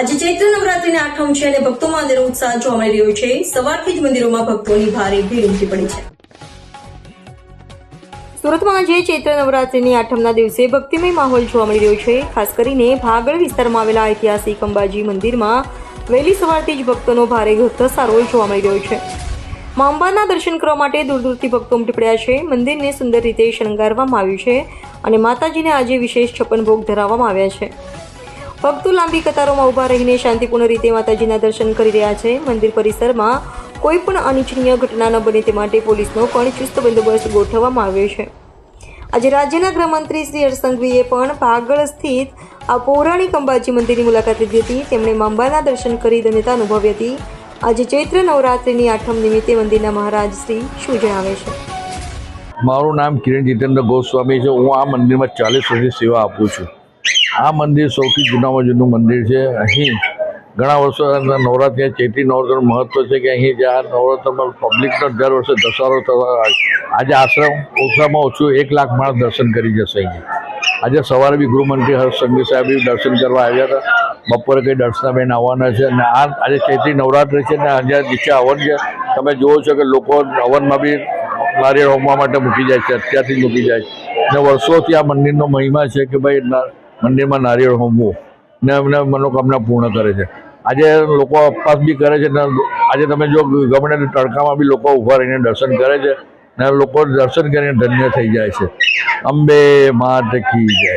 આજે ચૈત્ર નવરાત્રીને આઠમ છે અને ભક્તોમાં અંદરનો ઉત્સાહ જોવા મળી રહ્યો છે। સવારથી જ મંદિરોમાં ભક્તોની ભારે ભીડ ઉમટી પડી છે। સુરતમાં આજે ચૈત્ર નવરાત્રીની આઠમના દિવસે ભક્તિમય માહોલ જોવા મળી રહ્યો છે। ખાસ કરીને ભાગળ વિસ્તારમાં આવેલા ઐતિહાસિક અંબાજી મંદિરમાં વહેલી સવારથી જ ભક્તોનો ભારે ઘસારો જોવા મળી રહ્યો છે। મા અંબાના દર્શન કરવા માટે દૂર દૂરથી ભક્તો ઉમટી પડ્યા છે। મંદિરને સુંદર રીતે શણગારવામાં આવ્યું છે અને માતાજીને આજે વિશેષ 56 ભોગ ધરાવવામાં આવ્યા છે। ભક્તો લાંબી કતારોમાં ઊભા રહીને શાંતિપૂર્ણ રીતે માતાજીના દર્શન કરી રહ્યા છે। મંદિર પરિસરમાં કોઈ પણ અનિચ્છનીય ઘટના ન બને તે માટે પોલીસનો પણ ચુસ્ત બંદોબસ્ત ગોઠવવામાં આવ્યો છે। આજે રાજ્યના ગૃહમંત્રી શ્રી હર્ષ સંઘવીએ પણ ભાગળ સ્થિત આ પૌરાણિક અંબાજી મંદિરની મુલાકાત લીધી હતી। તેમણે મા અંબાના દર્શન કરી ધન્યતા અનુભવી હતી। આજે ચૈત્ર નવરાત્રિની આઠમ નિમિત્તે મંદિરના મહારાજ શ્રી શું જણાવે છે? મારું નામ કિરણ જીતેન્દ્ર ગોસ્વામી છે। હું આ મંદિરમાં 40 વર્ષથી સેવા આપું છું। આ મંદિર સૌથી જૂનામાં જૂનું મંદિર છે। અહીં ઘણા વર્ષો નવરાત્રિ ચૈત્રી નવરાત્રિનું મહત્વ છે કે અહીં જે આ નવરાત્રિમાં પબ્લિકનો દર વર્ષે ધસારો થવા આજે આશ્રમ ઓછામાં ઓછું 1 લાખ માણસ દર્શન કરી જશે। અહીં આજે સવારે બી ગૃહમંત્રી હર્ષ સંઘવી સાહેબ દર્શન કરવા આવ્યા હતા। બપોરે કંઈ દર્શનાબેન આવવાના છે અને આજે ચૈત્રી નવરાત્રિ છે ને આજે નીચે હવન છે। તમે જુઓ છો કે લોકો હવનમાં બી નારિયેળ હોમવા માટે મૂકી જાય છે, અત્યારથી જ મૂકી જાય છે ને વર્ષોથી આ મંદિરનો મહિમા છે કે ભાઈ મંદિરમાં નારિયેળ હોમવું ને એમને મનોકામના પૂર્ણ કરે છે। આજે લોકો ઉપવાસ બી કરે છે ને આજે તમે જો ગમે તે તડકામાં બી લોકો ઊભા રહીને દર્શન કરે છે ને લોકો દર્શન કરીને ધન્ય થઈ જાય છે। અંબે માત કી જય।